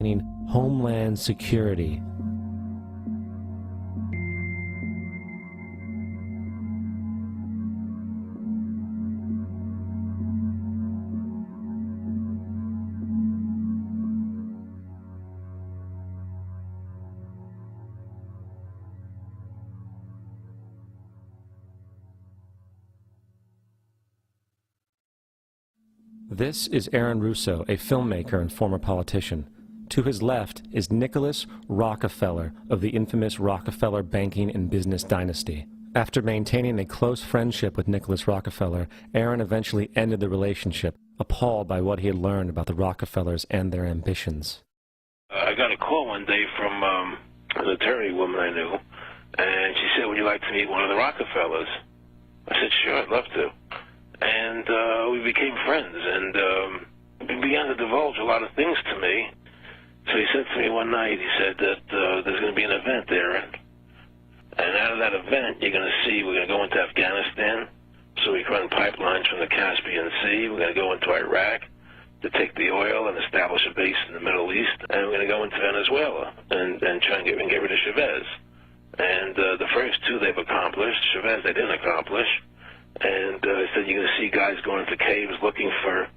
Homeland Security. This is Aaron Russo, a filmmaker and former politician. To his left is Nicholas Rockefeller of the infamous Rockefeller banking and business dynasty. After maintaining a close friendship with Nicholas Rockefeller, Aaron eventually ended the relationship, appalled by what he had learned about the Rockefellers and their ambitions. I got a call one day from an attorney woman I knew, and she said, "Would you like to meet one of the Rockefellers?" I said, "Sure, I'd love to." And we became friends, and he began to divulge a lot of things to me. So he said to me one night, he said that there's going to be an event there, and out of that event, you're going to see we're going to go into Afghanistan, so we can run pipelines from the Caspian Sea. We're going to go into Iraq to take the oil and establish a base in the Middle East, and we're going to go into Venezuela and try and get rid of Chavez. And the first two they've accomplished. Chavez they didn't accomplish. And he said you're going to see guys going into caves looking for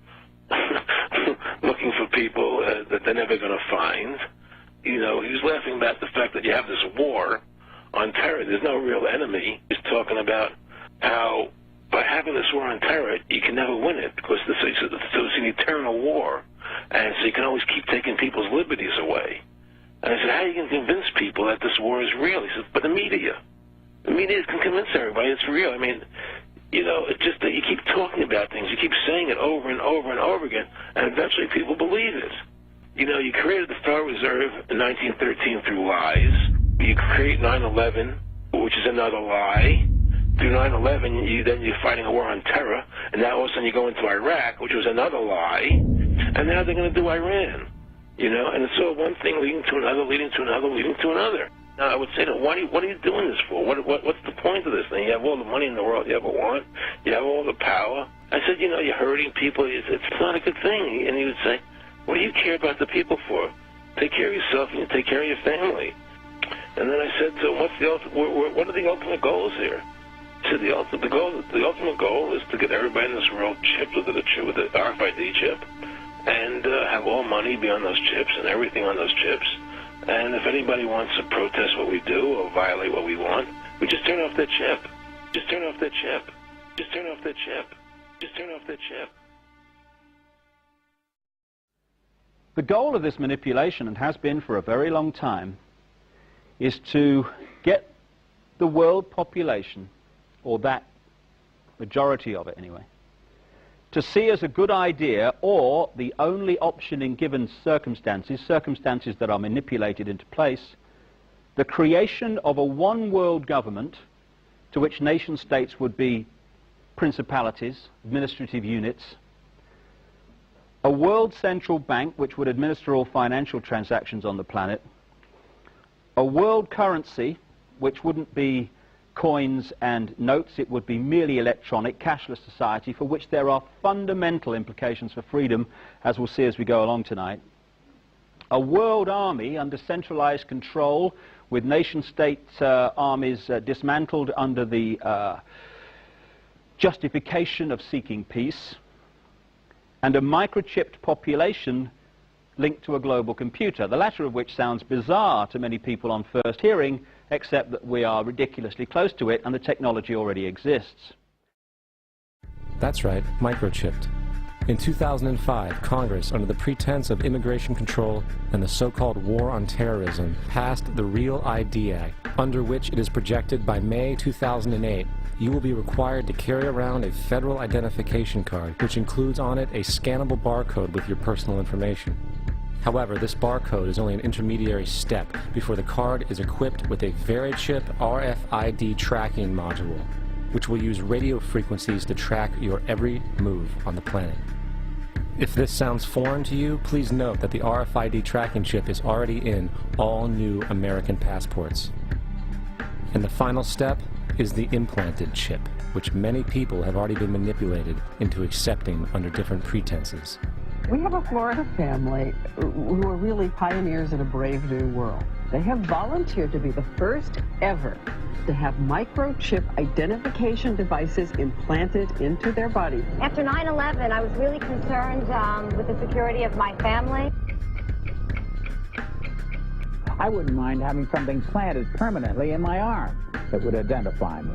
people that they're never going to find. You know, he was laughing about the fact that you have this war on terror. There's no real enemy. He's talking about how by having this war on terror, you can never win it because it's an eternal war, and so you can always keep taking people's liberties away. And I said, how are you going to convince people that this war is real? He said, but the media can convince everybody it's real. I mean, you know, it's just that you keep talking about things, you keep saying it over and over and over again, and eventually people believe it. You know, you created the Federal Reserve in 1913 through lies. You create 9/11, which is another lie. Through 9/11, then you're fighting a war on terror, and now all of a sudden you go into Iraq, which was another lie, and now they're going to do Iran. You know, and it's all one thing leading to another, leading to another, leading to another. Now, I would say to them, what are you doing this for? What's the point of this thing? You have all the money in the world you ever want. You have all the power. I said, you know, you're hurting people. It's not a good thing. And he would say, what do you care about the people for? Take care of yourself and you take care of your family. And then I said to him, what are the ultimate goals here? He said, the ultimate goal is to get everybody in this world chipped with the RFID chip and have all money be on those chips and everything on those chips. And if anybody wants to protest what we do or violate what we want, we just turn off that chip. Just turn off that chip. Just turn off that chip. Just turn off that chip. The goal of this manipulation, and has been for a very long time, is to get the world population, or that majority of it anyway, to see as a good idea, or the only option in given circumstances that are manipulated into place, the creation of a one-world government to which nation-states would be principalities, administrative units, a world central bank which would administer all financial transactions on the planet, a world currency which wouldn't be coins and notes, it would be merely electronic, cashless society for which there are fundamental implications for freedom, as we'll see as we go along tonight. A world army under centralized control with nation-state armies dismantled under the justification of seeking peace, and a microchipped population linked to a global computer, the latter of which sounds bizarre to many people on first hearing, except that we are ridiculously close to it and the technology already exists. That's right, microchipped. In 2005, Congress, under the pretense of immigration control and the so-called war on terrorism, passed the REAL ID Act, under which it is projected by May 2008, you will be required to carry around a federal identification card, which includes on it a scannable barcode with your personal information. However, this barcode is only an intermediary step before the card is equipped with a VeriChip RFID tracking module, which will use radio frequencies to track your every move on the planet. If this sounds foreign to you, please note that the RFID tracking chip is already in all new American passports. And the final step is the implanted chip, which many people have already been manipulated into accepting under different pretenses. We have a Florida family who are really pioneers in a brave new world. They have volunteered to be the first ever to have microchip identification devices implanted into their body. After 9/11, I was really concerned with the security of my family. I wouldn't mind having something planted permanently in my arm that would identify me.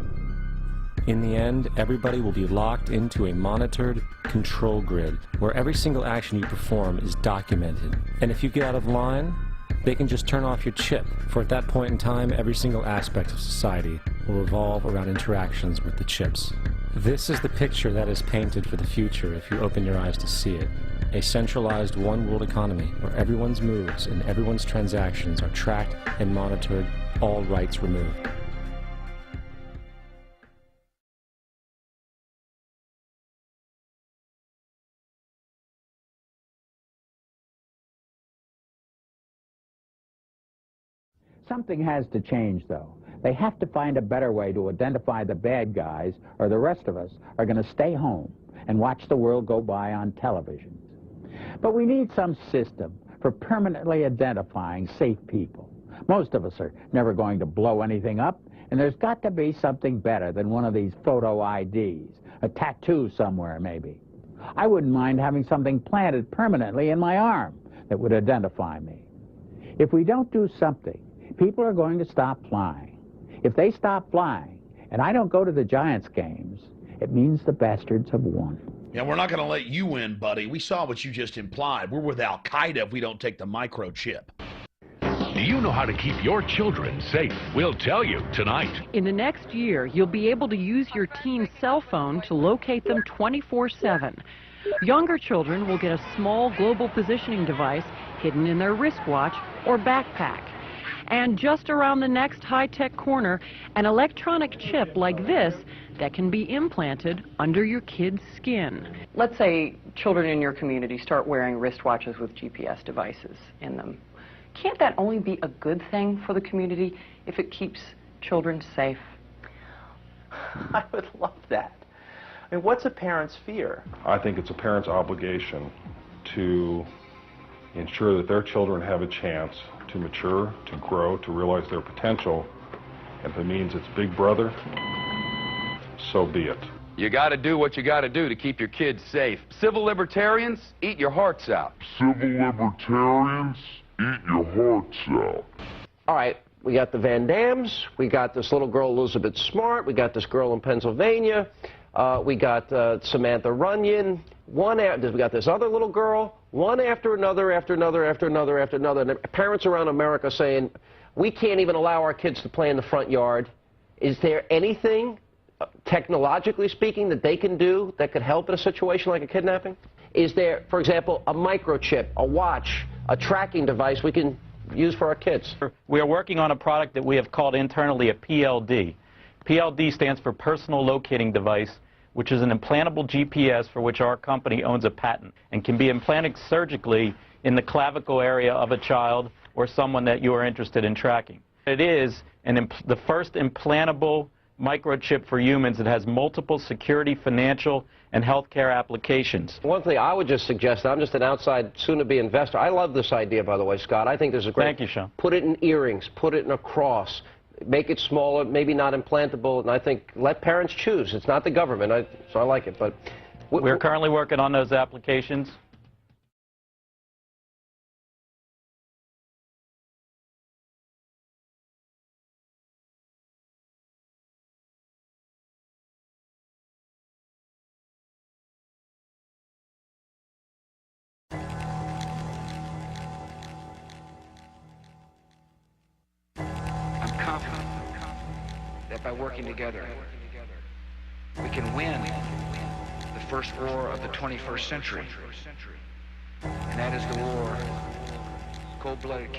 In the end, everybody will be locked into a monitored control grid where every single action you perform is documented. And if you get out of line, they can just turn off your chip, for at that point in time, every single aspect of society will revolve around interactions with the chips. This is the picture that is painted for the future if you open your eyes to see it. A centralized one-world economy where everyone's moves and everyone's transactions are tracked and monitored, all rights removed. Something has to change, though. They have to find a better way to identify the bad guys, or the rest of us are going to stay home and watch the world go by on television. But we need some system for permanently identifying safe people. Most of us are never going to blow anything up, and there's got to be something better than one of these photo IDs, a tattoo somewhere maybe. I wouldn't mind having something planted permanently in my arm that would identify me. If we don't do something, people are going to stop flying. If they stop flying, and I don't go to the Giants games, it means the bastards have won. Yeah, we're not going to let you win, buddy. We saw what you just implied. We're with Al-Qaeda if we don't take the microchip. Do you know how to keep your children safe? We'll tell you tonight. In the next year, you'll be able to use your teen's cell phone to locate them 24/7. Younger children will get a small global positioning device hidden in their wristwatch or backpack. And just around the next high-tech corner, an electronic chip like this that can be implanted under your kid's skin. Let's say children in your community start wearing wristwatches with GPS devices in them. Can't that only be a good thing for the community if it keeps children safe? I would love that. I mean, what's a parent's fear? I think it's a parent's obligation to ensure that their children have a chance to mature, to grow, to realize their potential. If it means it's Big Brother, so be it. You got to do what you got to do to keep your kids safe. Civil libertarians, eat your hearts out. Civil libertarians, eat your hearts out. All right, we got the Van Dams, we got this little girl Elizabeth Smart, we got this girl in Pennsylvania, we got Samantha Runyon, we got this other little girl, one after another, after another, after another, after another. And parents around America saying, we can't even allow our kids to play in the front yard. Is there anything, technologically speaking, that they can do that could help in a situation like a kidnapping? Is there, for example, a microchip, a watch, a tracking device we can use for our kids? We are working on a product that we have called internally a PLD. PLD stands for Personal Locating Device, which is an implantable GPS for which our company owns a patent and can be implanted surgically in the clavicle area of a child or someone that you are interested in tracking. It is the first implantable microchip for humans that has multiple security, financial, and healthcare applications. One thing I would just suggest, I'm just an outside, soon-to-be investor. I love this idea, by the way, Scott. I think this is great. Thank you, Sean. Put it in earrings, put it in a cross, make it smaller, maybe not implantable, and I think let parents choose. It's not the government, so I like it. But we're currently working on those applications. Confident that by working together, we can win the first war of the 21st century, and that is the war, cold-blooded